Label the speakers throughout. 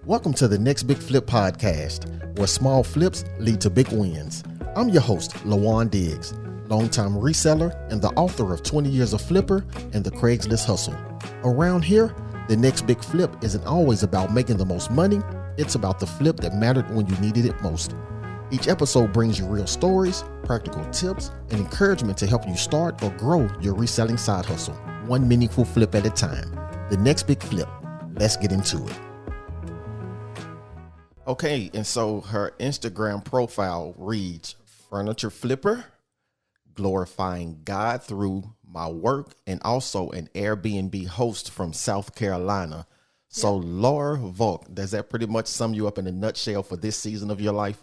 Speaker 1: Welcome to the Next Big Flip podcast, where small flips lead to big wins. I'm your host, Lawan Diggs, longtime reseller and the author of 20 Years of Flipper and the Craigslist Hustle. Around here, the next big flip isn't always about making the most money. It's about the flip that mattered when you needed it most. Each episode brings you real stories, practical tips, and encouragement to help you start or grow your reselling side hustle, one meaningful flip at a time. The next big flip. Let's get into it. Okay, and so her Instagram profile reads, Furniture Flipper, glorifying God through my work, and also an Airbnb host from South Carolina. So Laura Volk, does that pretty much sum you up in a nutshell for this season of your life?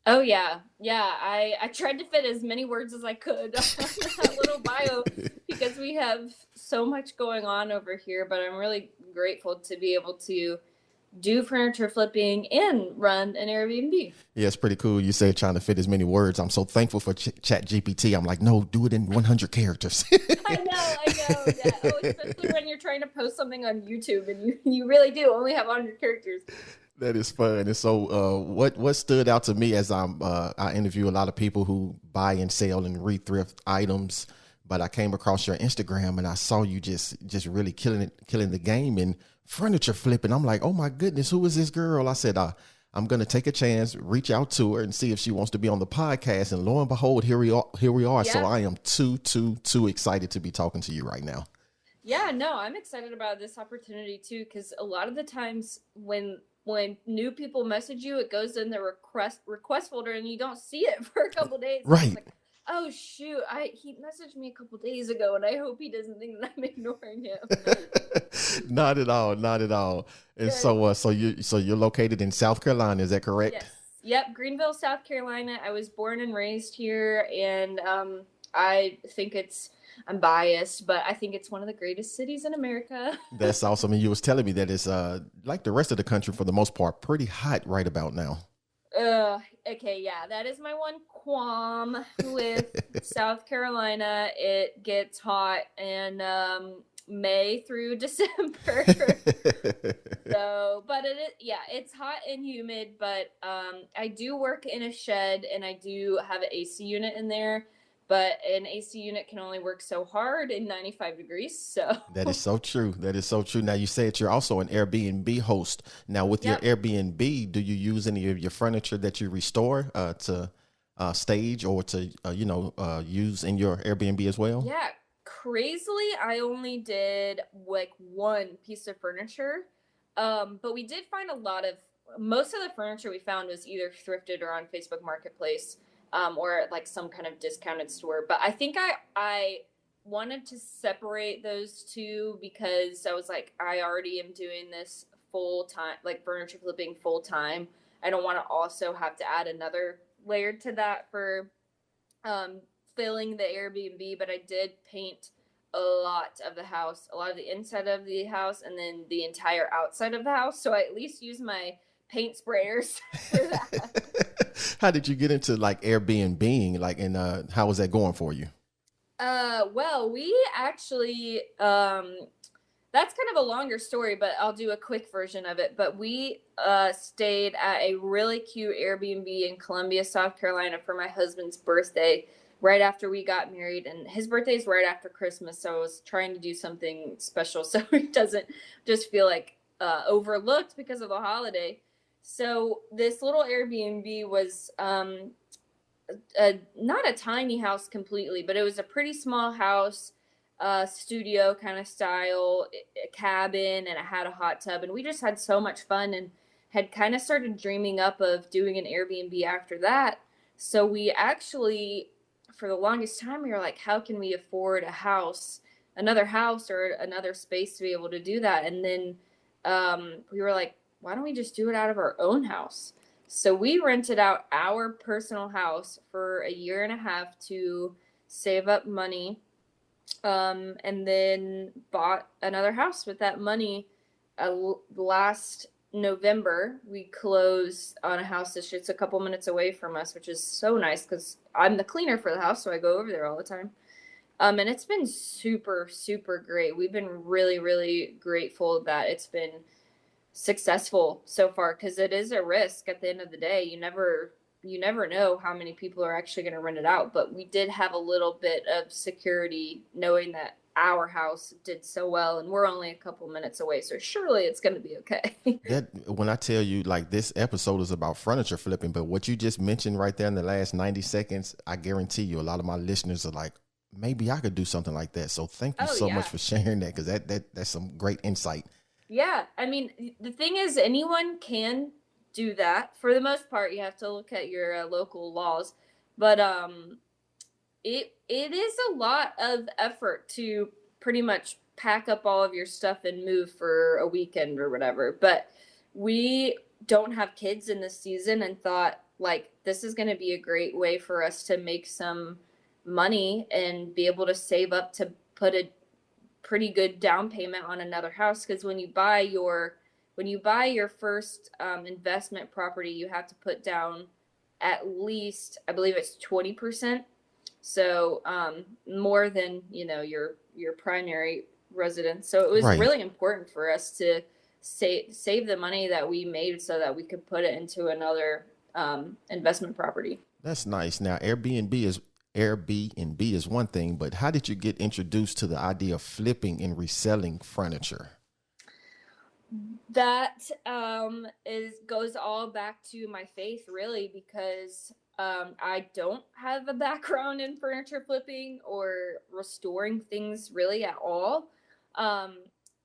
Speaker 2: Oh, yeah. I tried to fit as many words as I could on that little bio because we have so much going on over here, but I'm really grateful to be able to do furniture flipping and run an Airbnb.
Speaker 1: Yeah, it's pretty cool. You said trying to fit as many words. I'm so thankful for Chat GPT. I'm like, no, do it in 100 characters.
Speaker 2: I know. Yeah. Oh, especially when you're trying to post something on YouTube and you really do only have 100 characters.
Speaker 1: That is fun. And so what stood out to me as I interview a lot of people who buy and sell and re-thrift items, but I came across your Instagram and I saw you just really killing the game and furniture flipping. I'm like, oh my goodness, who is this girl? I said, I'm going to take a chance, reach out to her and see if she wants to be on the podcast. And lo and behold, here we are. Yeah. So I am too excited to be talking to you right now.
Speaker 2: Yeah, no, I'm excited about this opportunity too, because a lot of the times when new people message you, it goes in the request folder and you don't see it for a couple days.
Speaker 1: Right.
Speaker 2: Like, oh shoot, he messaged me a couple days ago and I hope he doesn't think that I'm ignoring him.
Speaker 1: Not at all. And good. So you're located in South Carolina, is that correct?
Speaker 2: Yes. Yep, Greenville, South Carolina. I was born and raised here, and I think I'm biased, but I think it's one of the greatest cities in America.
Speaker 1: That's awesome. And you was telling me that it's like the rest of the country for the most part, pretty hot right about now.
Speaker 2: Okay, yeah, that is my one qualm with South Carolina. It gets hot in May through December. So, but it's hot and humid, but I do work in a shed and I do have an AC unit in there. But an AC unit can only work so hard in 95 degrees. So
Speaker 1: that is so true. Now, you said you're also an Airbnb host. Now, with your Airbnb, do you use any of your furniture that you restore to stage or to, use in your Airbnb as well?
Speaker 2: Yeah. Crazily, I only did like one piece of furniture. But we did find most of the furniture we found was either thrifted or on Facebook Marketplace. Or like some kind of discounted store. But I think I wanted to separate those two because I was like, I already am doing this full time, like furniture flipping full time. I don't want to also have to add another layer to that for filling the Airbnb. But I did paint a lot of the house, a lot of the inside of the house, and then the entire outside of the house. So I at least use my paint sprayers for that.
Speaker 1: How did you get into like Airbnb? Like, and how was that going for you?
Speaker 2: Well, we actually, that's kind of a longer story, but I'll do a quick version of it. But we stayed at a really cute Airbnb in Columbia, South Carolina for my husband's birthday right after we got married. And his birthday is right after Christmas. So I was trying to do something special so he doesn't just feel like overlooked because of the holiday. So this little Airbnb was not a tiny house completely, but it was a pretty small house, studio kind of style, a cabin, and it had a hot tub. And we just had so much fun and had kind of started dreaming up of doing an Airbnb after that. So we actually, for the longest time, we were like, how can we afford another house or another space to be able to do that? And then we were like, why don't we just do it out of our own house? So we rented out our personal house for a year and a half to save up money, and then bought another house with that money. Last November, we closed on a house that's just a couple minutes away from us, which is so nice because I'm the cleaner for the house, so I go over there all the time. And it's been super, super great. We've been really, really grateful that it's been successful so far, because it is a risk at the end of the day. You never know how many people are actually going to rent it out, but we did have a little bit of security knowing that our house did so well and we're only a couple minutes away, so surely it's going to be okay.
Speaker 1: That when I tell you like this episode is about furniture flipping, but what you just mentioned right there in the last 90 seconds, I guarantee you a lot of my listeners are like, maybe I could do something like that. So thank you
Speaker 2: Oh
Speaker 1: so
Speaker 2: yeah.
Speaker 1: much for sharing that, because that's some great insight.
Speaker 2: Yeah, I mean, the thing is, anyone can do that. For the most part, you have to look at your local laws, but it is a lot of effort to pretty much pack up all of your stuff and move for a weekend or whatever. But we don't have kids in this season and thought like this is going to be a great way for us to make some money and be able to save up to put a pretty good down payment on another house, because when you buy your first investment property, you have to put down at least, I believe it's 20%. So more than your primary residence. So it was
Speaker 1: Right.
Speaker 2: really important for us to save the money that we made so that we could put it into another investment property.
Speaker 1: That's nice. Now, Airbnb is one thing, but how did you get introduced to the idea of flipping and reselling furniture?
Speaker 2: That is goes all back to my faith, really, because I don't have a background in furniture flipping or restoring things really at all. Um,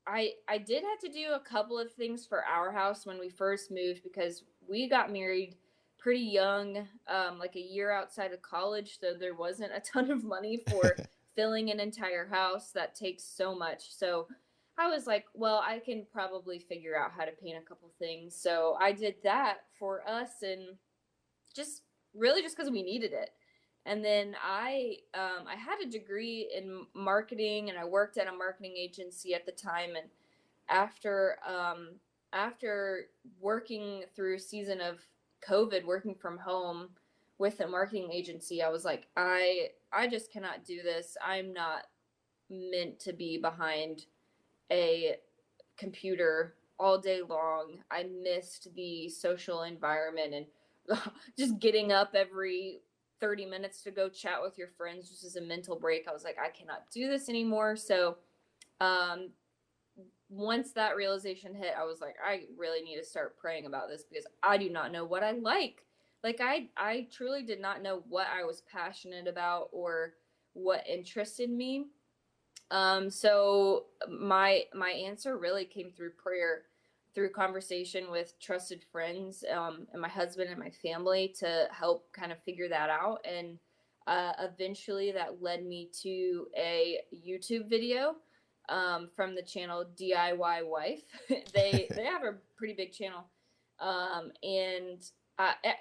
Speaker 2: I did have to do a couple of things for our house when we first moved, because we got married pretty young, like a year outside of college, so there wasn't a ton of money for filling an entire house. That takes so much. So I was like, well, I can probably figure out how to paint a couple things. So I did that for us, and just really just because we needed it. And then I had a degree in marketing, and I worked at a marketing agency at the time. And after after working through a season of COVID, working from home with a marketing agency, I was like, I just cannot do this. I'm not meant to be behind a computer all day long. I missed the social environment and just getting up every 30 minutes to go chat with your friends just as a mental break. I was like, I cannot do this anymore. So, um, once that realization hit, I was like, I really need to start praying about this, because I do not know what I like. Like I truly did not know what I was passionate about or what interested me. So my answer really came through prayer, through conversation with trusted friends, and my husband and my family to help kind of figure that out. And eventually that led me to a YouTube video from the channel DIY Wife. They have a pretty big channel, and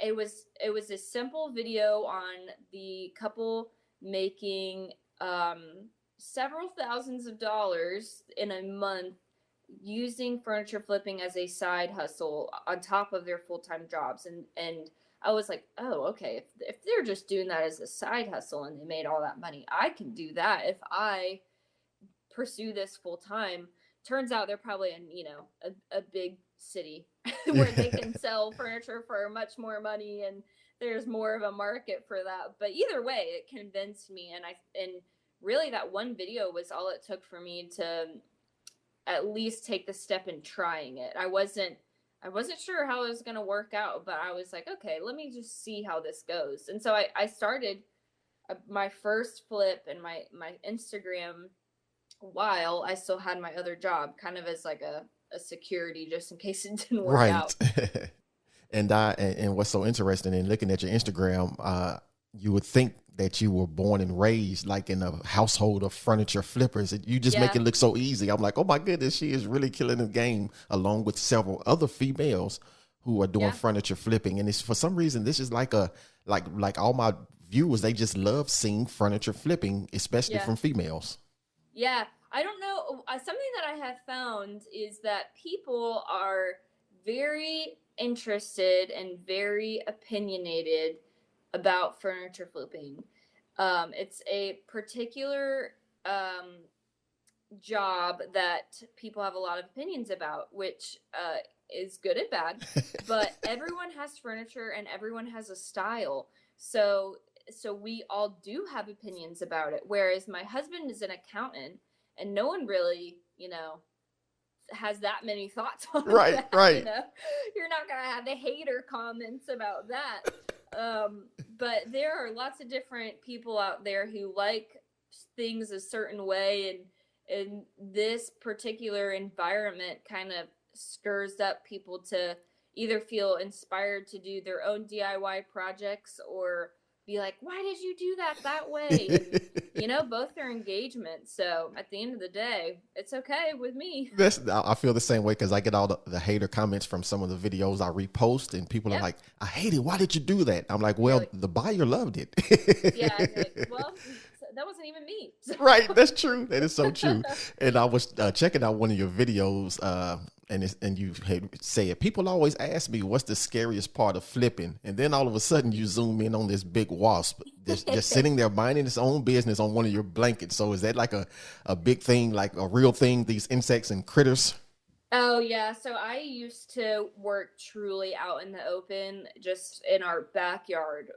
Speaker 2: it was a simple video on the couple making several thousands of dollars in a month using furniture flipping as a side hustle on top of their full-time jobs. And I was like, oh, okay, if they're just doing that as a side hustle and they made all that money, I can do that if I pursue this full time. Turns out they're probably in a big city where they can sell furniture for much more money, and there's more of a market for that. But either way, it convinced me, and really that one video was all it took for me to at least take the step in trying it. I wasn't sure how it was going to work out, but I was like, okay, let me just see how this goes. And so I started my first flip and my Instagram while I still had my other job, kind of as like a security just in case it didn't work
Speaker 1: Right.
Speaker 2: out.
Speaker 1: And what's so interesting in looking at your Instagram, you would think that you were born and raised like in a household of furniture flippers. You just make
Speaker 2: Yeah.
Speaker 1: it look so easy. I'm like, oh my goodness, she is really killing the game, along with several other females who are doing
Speaker 2: Yeah.
Speaker 1: furniture flipping. And it's for some reason, this is like like all my viewers, they just love seeing furniture flipping, especially
Speaker 2: Yeah.
Speaker 1: from females.
Speaker 2: Yeah. I don't know. Something that I have found is that people are very interested and very opinionated about furniture flipping. It's a particular um, job that people have a lot of opinions about, which is good and bad, but everyone has furniture and everyone has a style. So we all do have opinions about it. Whereas my husband is an accountant and no one really, has that many thoughts on
Speaker 1: Right,
Speaker 2: that.
Speaker 1: right.
Speaker 2: You're not going to have the hater comments about that. But there are lots of different people out there who like things a certain way, and this particular environment kind of stirs up people to either feel inspired to do their own DIY projects or be like, why did you do that way? And both are engagement. So at the end of the day, it's okay with me.
Speaker 1: I feel the same way because I get all the hater comments from some of the videos I repost, and people are like, I hate it. Why did you do that? I'm like, well, the buyer loved it.
Speaker 2: Yeah. Like, well, that wasn't even me.
Speaker 1: Right. That's true. That is so true. And I was checking out one of your videos and you had said, people always ask me, what's the scariest part of flipping? And then all of a sudden you zoom in on this big wasp just sitting there minding its own business on one of your blankets. So is that like a big thing, like a real thing, these insects and critters?
Speaker 2: Oh, yeah. So I used to work truly out in the open, just in our backyard,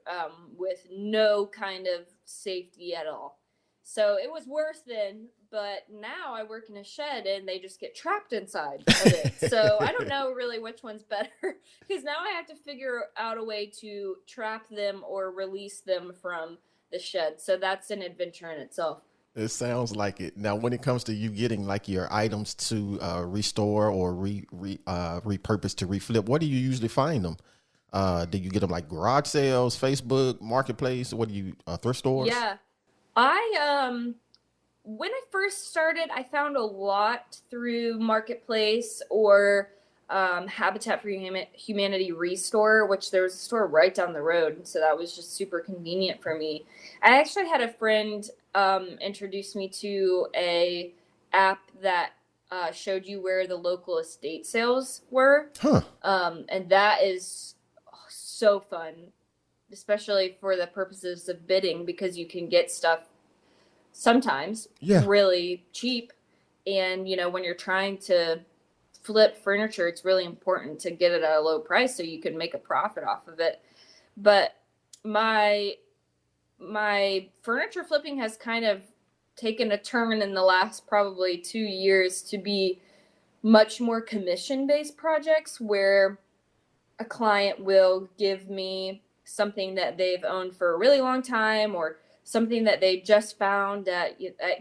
Speaker 2: with no kind of safety at all. So it was worse then, but now I work in a shed and they just get trapped inside of it. So I don't know really which one's better, because now I have to figure out a way to trap them or release them from the shed. So that's an adventure in itself.
Speaker 1: It sounds like it. Now, when it comes to you getting like your items to restore or repurpose to reflip, where do you usually find them? Do you get them like garage sales, Facebook, Marketplace? What do you, thrift stores?
Speaker 2: Yeah. When I first started, I found a lot through Marketplace or Habitat for Humanity Restore, which there was a store right down the road. So that was just super convenient for me. I actually had a friend introduce me to a app that showed you where the local estate sales were.
Speaker 1: Huh.
Speaker 2: And that is so fun, especially for the purposes of bidding, because you can get stuff sometimes really cheap. And, when you're trying to flip furniture, it's really important to get it at a low price so you can make a profit off of it. But my furniture flipping has kind of taken a turn in the last probably 2 years to be much more commission-based projects where a client will give me something that they've owned for a really long time or something that they just found at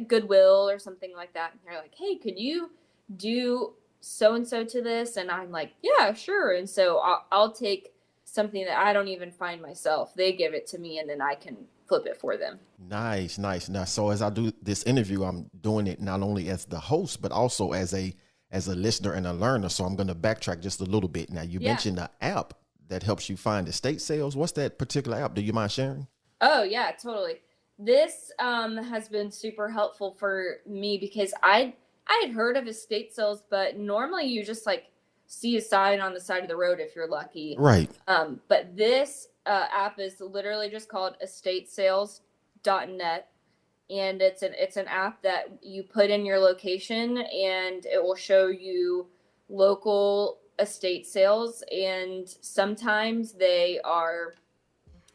Speaker 2: Goodwill or something like that. And they're like, hey, could you do so-and-so to this? And I'm like, yeah, sure. And so I'll take something that I don't even find myself. They give it to me and then I can flip it for them.
Speaker 1: Nice. Now, so as I do this interview, I'm doing it not only as the host, but also as a listener and a learner. So I'm going to backtrack just a little bit. Now, you mentioned the app that helps you find estate sales. What's that particular app? Do you mind sharing?
Speaker 2: Oh, yeah, totally. This has been super helpful for me because I had heard of estate sales, but normally you just like see a sign on the side of the road if you're lucky.
Speaker 1: Right.
Speaker 2: But this app is literally just called estatesales.net. And it's an app that you put in your location and it will show you local estate sales. And sometimes they are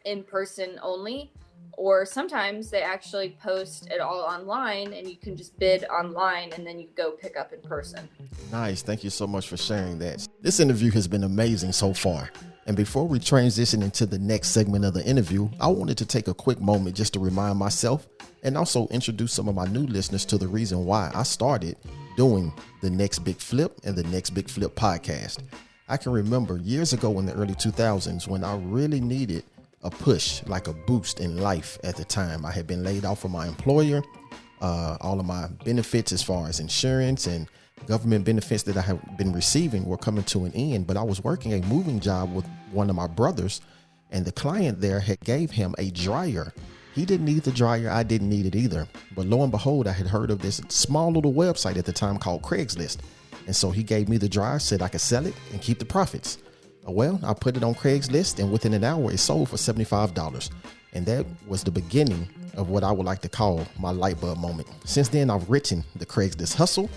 Speaker 2: in person only, or sometimes they actually post it all online and you can just bid online and then you go pick up in person.
Speaker 1: Nice. Thank you so much for sharing that. This interview has been amazing so far. And before we transition into the next segment of the interview, I wanted to take a quick moment just to remind myself and also introduce some of my new listeners to the reason why I started doing the Next Big Flip and the Next Big Flip podcast. I can remember years ago in the early 2000s when I really needed a push, like a boost in life at the time. I had been laid off from my employer. All of my benefits as far as insurance and government benefits that I have been receiving were coming to an end, but I was working a moving job with one of my brothers, and the client there had gave him a dryer. He didn't need the dryer. I didn't need it either. But lo and behold, I had heard of this small little website at the time called Craigslist. And so he gave me the dryer, said I could sell it and keep the profits. Well, I put it on Craigslist, and within an hour, it sold for $75. And that was the beginning of what I would like to call my light bulb moment. Since then, I've written The Craigslist Hustle,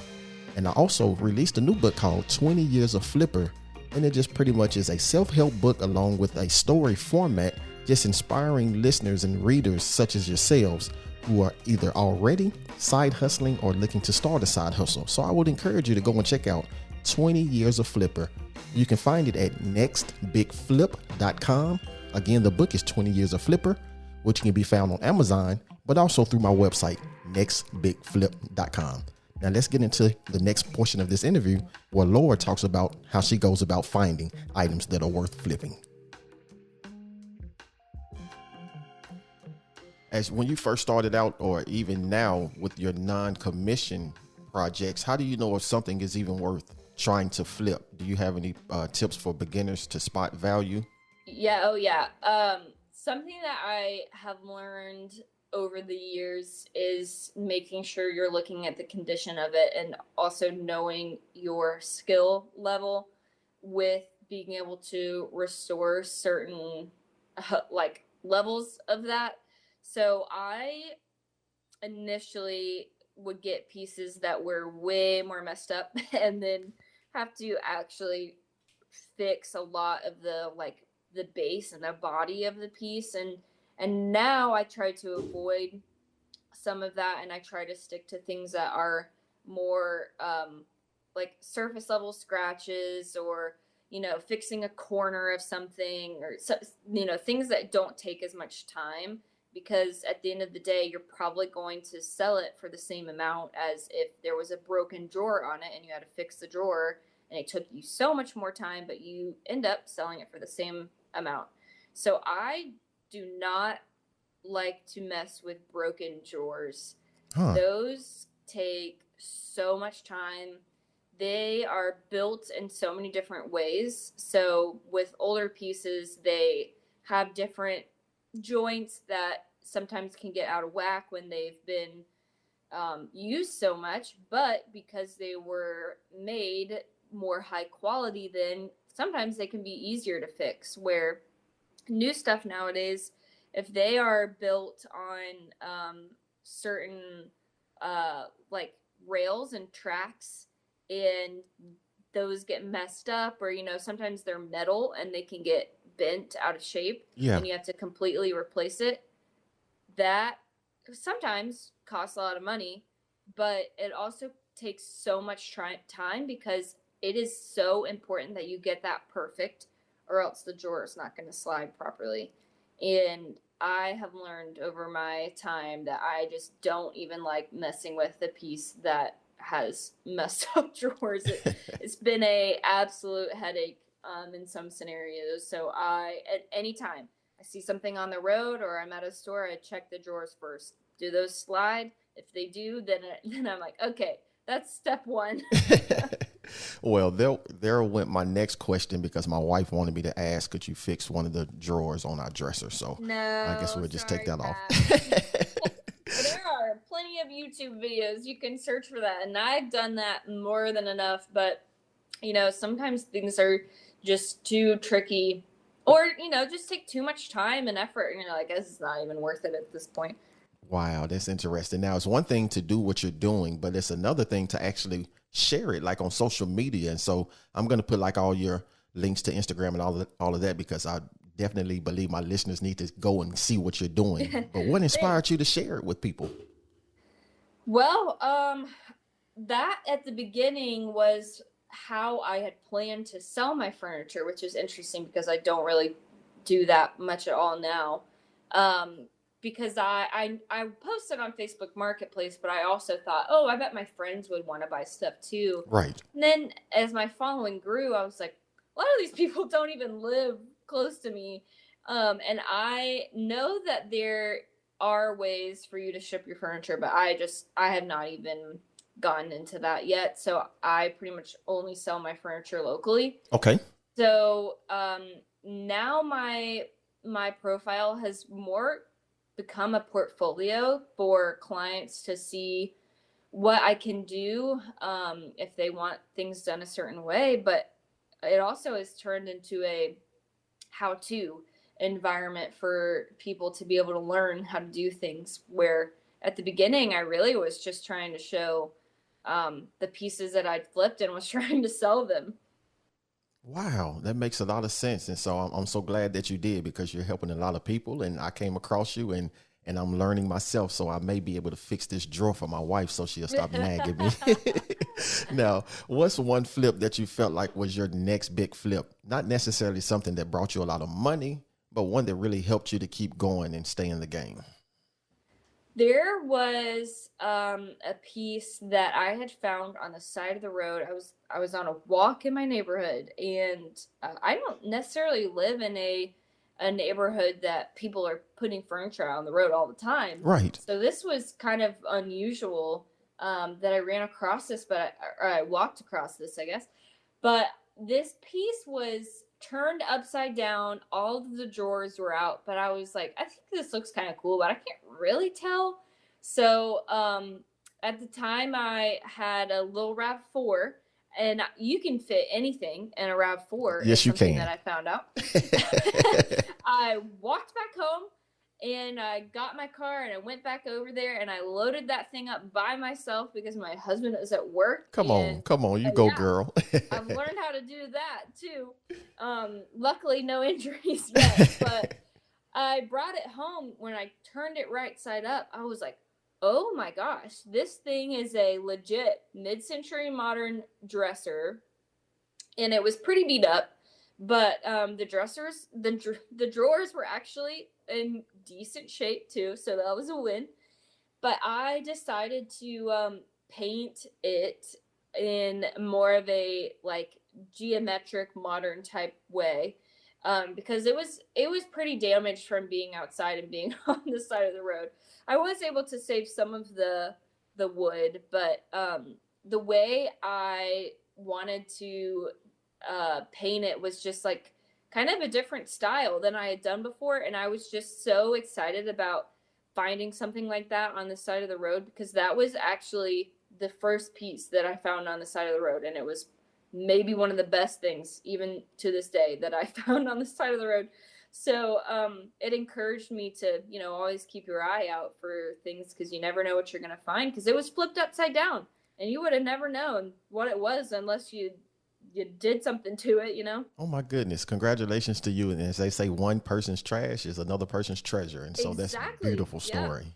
Speaker 1: and I also released a new book called 20 Years of Flipper, and it just pretty much is a self-help book along with a story format, just inspiring listeners and readers such as yourselves who are either already side hustling or looking to start a side hustle. So I would encourage you to go and check out 20 Years of Flipper. You can find it at nextbigflip.com. Again, the book is 20 Years of Flipper, which can be found on Amazon, but also through my website, nextbigflip.com. Now let's get into the next portion of this interview where Laura talks about how she goes about finding items that are worth flipping. As when you first started out, or even now with your non-commission projects, how do you know if something is even worth trying to flip? Do you have any tips for beginners to spot value?
Speaker 2: Yeah. Oh, yeah. Something that I have learned over the years is making sure you're looking at the condition of it and also knowing your skill level with being able to restore certain like levels of that. So I initially would get pieces that were way more messed up and then have to actually fix a lot of the base and the body of the piece, and now I try to avoid some of that, and I try to stick to things that are more like surface level scratches, or fixing a corner of something, or things that don't take as much time, because at the end of the day you're probably going to sell it for the same amount as if there was a broken drawer on it and you had to fix the drawer and it took you so much more time, but you end up selling it for the same amount. So I do not like to mess with broken drawers. Those take so much time. They are built in so many different ways. So with older pieces, they have different joints that sometimes can get out of whack when they've been used so much, but because they were made more high quality, then sometimes they can be easier to fix, where new stuff nowadays, if they are built on certain like rails and tracks, and those get messed up, or sometimes they're metal and they can get bent out of shape, and you have to completely replace it, that sometimes costs a lot of money, but it also takes so much time, because it is so important that you get that perfect, or else the drawer is not going to slide properly. And I have learned over my time that I just don't even like messing with the piece that has messed up drawers. It's been a absolute headache in some scenarios. So at any time I see something on the road or I'm at a store, I check the drawers first. Do those slide? If they do, then I'm like, okay, that's step one.
Speaker 1: Well, there went my next question, because my wife wanted me to ask, could you fix one of the drawers on our dresser? So
Speaker 2: no,
Speaker 1: I guess we'll just take that off.
Speaker 2: There are plenty of YouTube videos. You can search for that. And I've done that more than enough. But, sometimes things are just too tricky, or, just take too much time and effort. I guess it's not even worth it at this point.
Speaker 1: Wow, that's interesting. Now, it's one thing to do what you're doing, but it's another thing to actually share it, like on social media. And so I'm going to put like all your links to Instagram and all of that, because I definitely believe my listeners need to go and see what you're doing. But what inspired you to share it with people?
Speaker 2: Well, that at the beginning was how I had planned to sell my furniture, which is interesting because I don't really do that much at all now. Because I posted on Facebook Marketplace, but I also thought, oh, I bet my friends would want to buy stuff too.
Speaker 1: Right.
Speaker 2: And then as my following grew, I was like, a lot of these people don't even live close to me. And I know that there are ways for you to ship your furniture, but I have not even gotten into that yet. So I pretty much only sell my furniture locally.
Speaker 1: Okay.
Speaker 2: So now my profile has more become a portfolio for clients to see what I can do if they want things done a certain way, but it also has turned into a how-to. environment for people to be able to learn how to do things, where at the beginning I really was just trying to show the pieces that I'd flipped and was trying to sell them.
Speaker 1: Wow, that makes a lot of sense. And so I'm so glad that you did, because you're helping a lot of people, and I came across you, and I'm learning myself. So I may be able to fix this drawer for my wife so she'll stop nagging me. Now, what's one flip that you felt like was your next big flip? Not necessarily something that brought you a lot of money, but one that really helped you to keep going and stay in the game.
Speaker 2: There was a piece that I had found on the side of the road. I was on a walk in my neighborhood, and I don't necessarily live in a neighborhood that people are putting furniture out on the road all the time.
Speaker 1: Right.
Speaker 2: So this was kind of unusual that I ran across this, or I walked across this, I guess. But this piece was turned upside down. All of the drawers were out, but I was like, I think this looks kind of cool, but I can't really tell. So at the time I had a little RAV4, and you can fit anything in a RAV4.
Speaker 1: Yes, you can.
Speaker 2: That I found out. I walked back home, and I got my car, and I went back over there, and I loaded that thing up by myself because my husband was at work.
Speaker 1: Come on, you go, girl.
Speaker 2: I've learned how to do that too. Luckily, no injuries yet, but I brought it home. When I turned it right side up, I was like, oh my gosh, this thing is a legit mid-century modern dresser. And it was pretty beat up, but the drawers were actually in decent shape too, so that was a win. But I decided to paint it in more of a like geometric modern type way, because it was pretty damaged from being outside and being on the side of the road. I was able to save some of the wood, but the way I wanted to paint it was just like kind of a different style than I had done before, and I was just so excited about finding something like that on the side of the road, because that was actually the first piece that I found on the side of the road, and it was maybe one of the best things even to this day that I found on the side of the road. So it encouraged me to, always keep your eye out for things, because you never know what you're going to find, because it was flipped upside down, and you would have never known what it was unless you did something to it.
Speaker 1: Oh my goodness. Congratulations to you. And as they say, one person's trash is another person's treasure. And so That's a beautiful story. Yeah.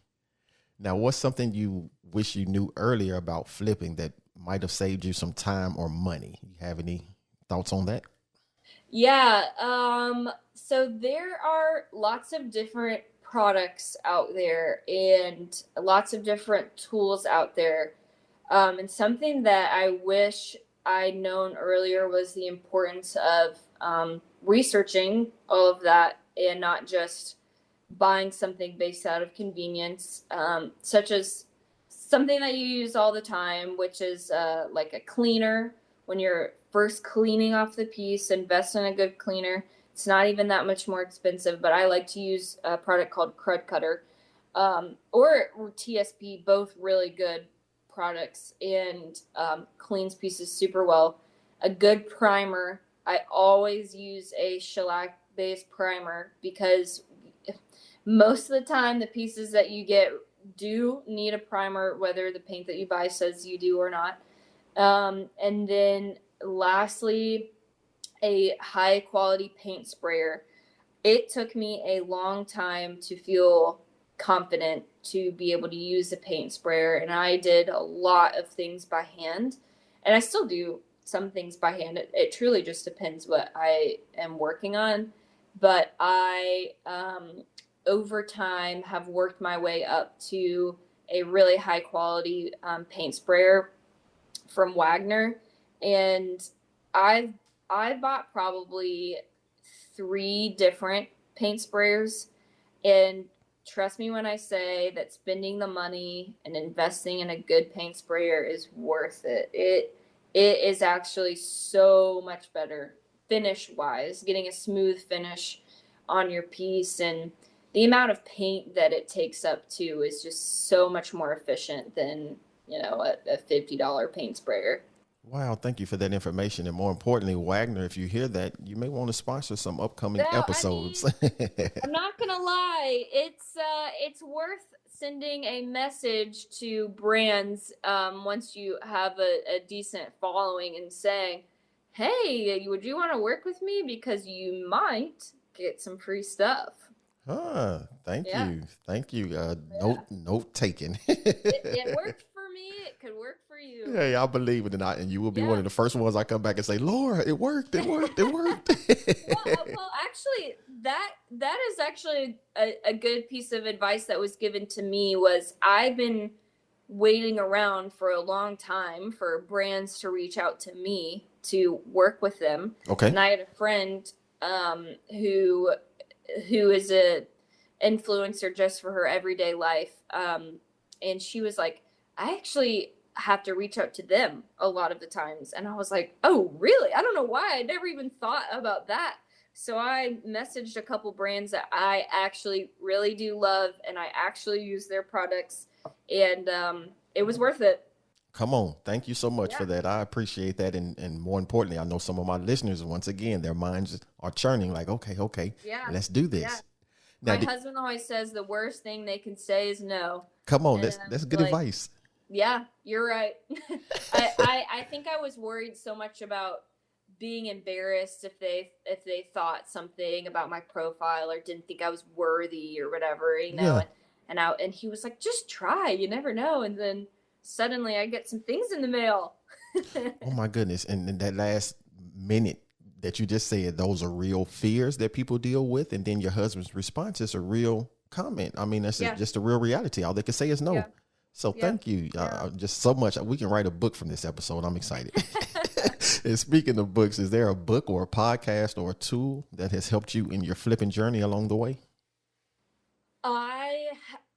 Speaker 1: Now, what's something you wish you knew earlier about flipping that might have saved you some time or money? You have any thoughts on that?
Speaker 2: Yeah. So there are lots of different products out there and lots of different tools out there. And something that I wish I'd known earlier was the importance of researching all of that, and not just buying something based out of convenience, such as something that you use all the time, which is like a cleaner. When you're first cleaning off the piece, invest in a good cleaner. It's not even that much more expensive, but I like to use a product called Crud Cutter or TSP, both really good products, and cleans pieces super well. A good primer. I always use a shellac based primer, because most of the time the pieces that you get do need a primer, whether the paint that you buy says you do or not. And then lastly, a high quality paint sprayer. It took me a long time to feel confident to be able to use a paint sprayer, and I did a lot of things by hand, and I still do some things by hand. It truly just depends what I am working on, but I over time have worked my way up to a really high quality paint sprayer from Wagner, and I bought probably 3 different paint sprayers, and trust me when I say that spending the money and investing in a good paint sprayer is worth it. It is actually so much better finish wise, getting a smooth finish on your piece, and the amount of paint that it takes up too is just so much more efficient than a $50 paint sprayer.
Speaker 1: Wow, thank you for that information. And more importantly, Wagner, if you hear that, you may want to sponsor some upcoming
Speaker 2: No, I
Speaker 1: episodes.
Speaker 2: mean, I'm not gonna lie. It's worth sending a message to brands once you have a decent following and saying, "Hey, would you want to work with me? Because you might get some free stuff."
Speaker 1: Thank
Speaker 2: Yeah,
Speaker 1: you. Thank you.
Speaker 2: yeah.
Speaker 1: Note taken.
Speaker 2: It worked for me. It could work for you.
Speaker 1: Hey, I believe it, and you will be one
Speaker 2: Yeah.
Speaker 1: of the first ones I come back and say, Laura, it worked, it worked, it worked.
Speaker 2: Well, actually, that is actually a good piece of advice that was given to me. Was I've been waiting around for a long time for brands to reach out to me to work with them,
Speaker 1: Okay.
Speaker 2: and I had a friend who is a influencer just for her everyday life, and she was like, I actually have to reach out to them a lot of the times. And I was like, oh, really? I don't know why. I never even thought about that. So I messaged a couple brands that I actually really do love and I actually use their products. And it was worth it.
Speaker 1: Come on. Thank you so much
Speaker 2: Yeah.
Speaker 1: for that. I appreciate that. And more importantly, I know some of my listeners, once again, their minds are churning like, okay,
Speaker 2: Yeah.
Speaker 1: let's do this.
Speaker 2: Yeah.
Speaker 1: Now,
Speaker 2: My husband always says the worst thing they can say is no.
Speaker 1: come on,
Speaker 2: And
Speaker 1: that's
Speaker 2: I'm
Speaker 1: good
Speaker 2: like,
Speaker 1: advice.
Speaker 2: yeah, you're right. I think I was worried so much about being embarrassed if they thought something about my profile or didn't think I was worthy or whatever,
Speaker 1: Yeah.
Speaker 2: and he was like, just try, you never know. And then suddenly I get some things in the mail.
Speaker 1: Oh my goodness. And in that last minute that you just said, those are real fears that people deal with. And then your husband's response is a real comment. I mean, that's
Speaker 2: Yeah.
Speaker 1: just a real reality. All they can say is no.
Speaker 2: Yeah.
Speaker 1: So
Speaker 2: Yeah.
Speaker 1: thank you
Speaker 2: Yeah.
Speaker 1: just so much. We can write a book from this episode. I'm excited. And speaking of books, is there a book or a podcast or a tool that has helped you in your flipping journey along the way?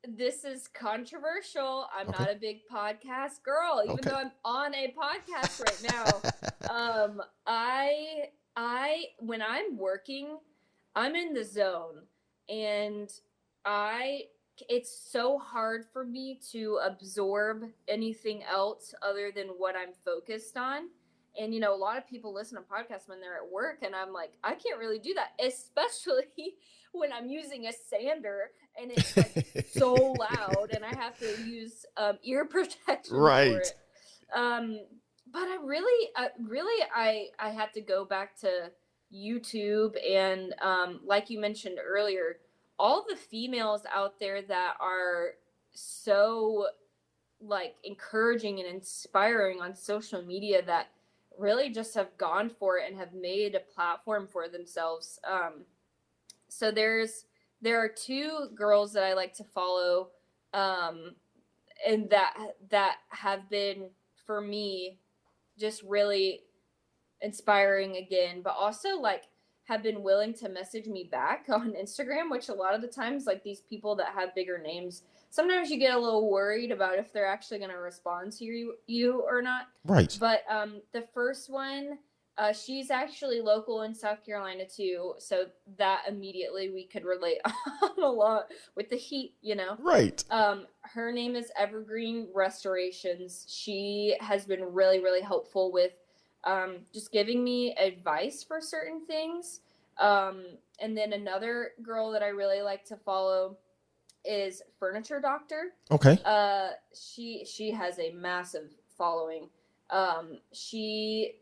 Speaker 2: This is controversial. I'm
Speaker 1: Okay.
Speaker 2: not a big podcast girl, even
Speaker 1: Okay.
Speaker 2: though I'm on a podcast right now. When I'm working, I'm in the zone, and I it's so hard for me to absorb anything else other than what I'm focused on. And a lot of people listen to podcasts when they're at work, and I'm like, I can't really do that, especially when I'm using a sander and it's like so loud, and I have to use ear protection for
Speaker 1: Right.
Speaker 2: it. But I had to go back to YouTube, and like you mentioned earlier, all the females out there that are so like encouraging and inspiring on social media that really just have gone for it and have made a platform for themselves. So there are two girls that I like to follow, and that have been for me just really inspiring again, but also like have been willing to message me back on Instagram, which a lot of the times, like these people that have bigger names, sometimes you get a little worried about if they're actually going to respond to you or not.
Speaker 1: Right.
Speaker 2: But the first one, she's actually local in South Carolina too, so that immediately we could relate on a lot with the heat.
Speaker 1: Right.
Speaker 2: Her name is Evergreen Restorations. She has been really, really helpful with just giving me advice for certain things. And then another girl that I really like to follow is Furniture Doctor.
Speaker 1: Okay.
Speaker 2: She has a massive following. She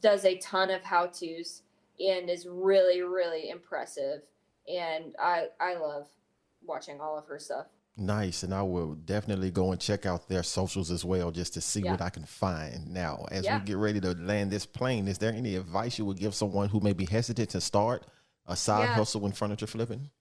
Speaker 2: does a ton of how-tos and is really, really impressive. And I love watching all of her stuff.
Speaker 1: Nice. And I will definitely go and check out their socials as well, just to see
Speaker 2: Yeah.
Speaker 1: what I can find. Now, as
Speaker 2: Yeah.
Speaker 1: we get ready to land this plane, is there any advice you would give someone who may be hesitant to start a side
Speaker 2: Yeah.
Speaker 1: hustle in furniture flipping?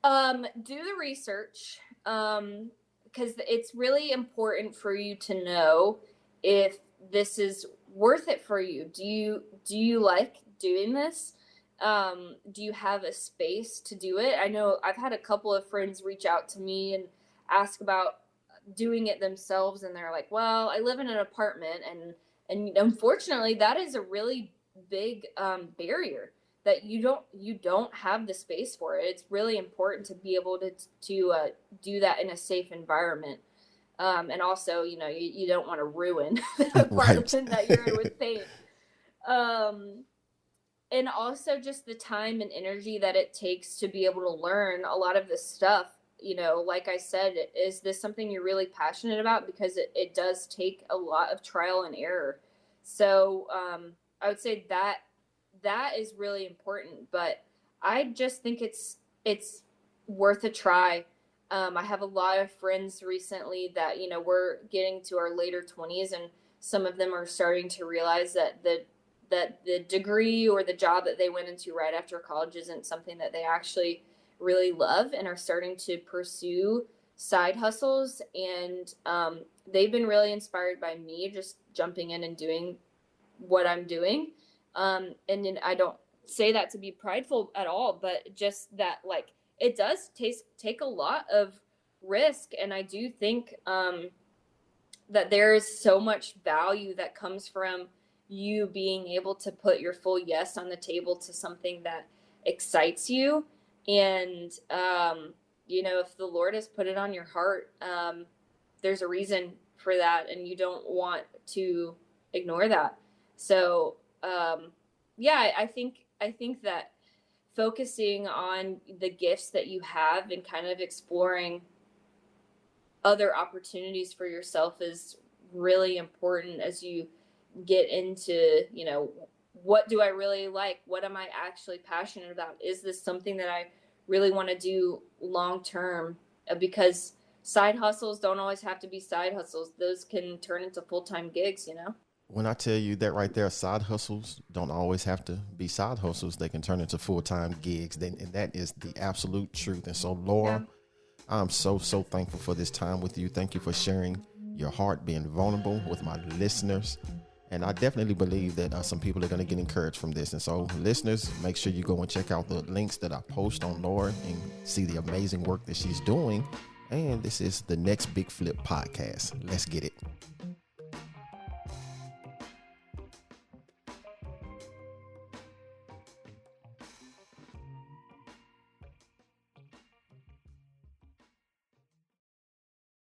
Speaker 2: Do the research, because it's really important for you to know if this is worth it for you. Do you like doing this? Do you have a space to do it? I know I've had a couple of friends reach out to me and ask about doing it themselves, and they're like, well, I live in an apartment, and unfortunately that is a really big barrier, that you don't have the space for it. It's really important to be able to do that in a safe environment. And also, you don't want to ruin the apartment that you're in with paint. And also just the time and energy that it takes to be able to learn a lot of this stuff. Like I said, is this something you're really passionate about? Because it does take a lot of trial and error. So I would say that is really important, but I just think it's worth a try. I have a lot of friends recently that, we're getting to our later 20s, and some of them are starting to realize that the degree or the job that they went into right after college isn't something that they actually really love, and are starting to pursue side hustles. And they've been really inspired by me just jumping in and doing what I'm doing. And then I don't say that to be prideful at all, but just that, like, it does take a lot of risk. And I do think that there is so much value that comes from you being able to put your full yes on the table to something that excites you. And, if the Lord has put it on your heart, there's a reason for that, and you don't want to ignore that. So, I think that focusing on the gifts that you have and kind of exploring other opportunities for yourself is really important as you get into, what do I really like? What am I actually passionate about? Is this something that I really want to do long term? Because side hustles don't always have to be side hustles. Those can turn into full-time gigs,
Speaker 1: When I tell you that right there, side hustles don't always have to be side hustles. They can turn into full-time gigs. And that is the absolute truth. And so, Laura, I'm so thankful for this time with you. Thank you for sharing your heart, being vulnerable with my listeners. And I definitely believe that some people are going to get encouraged from this. And so, listeners, make sure you go and check out the links that I post on Laura and see the amazing work that she's doing. And this is the Next Big Flip podcast. Let's get it.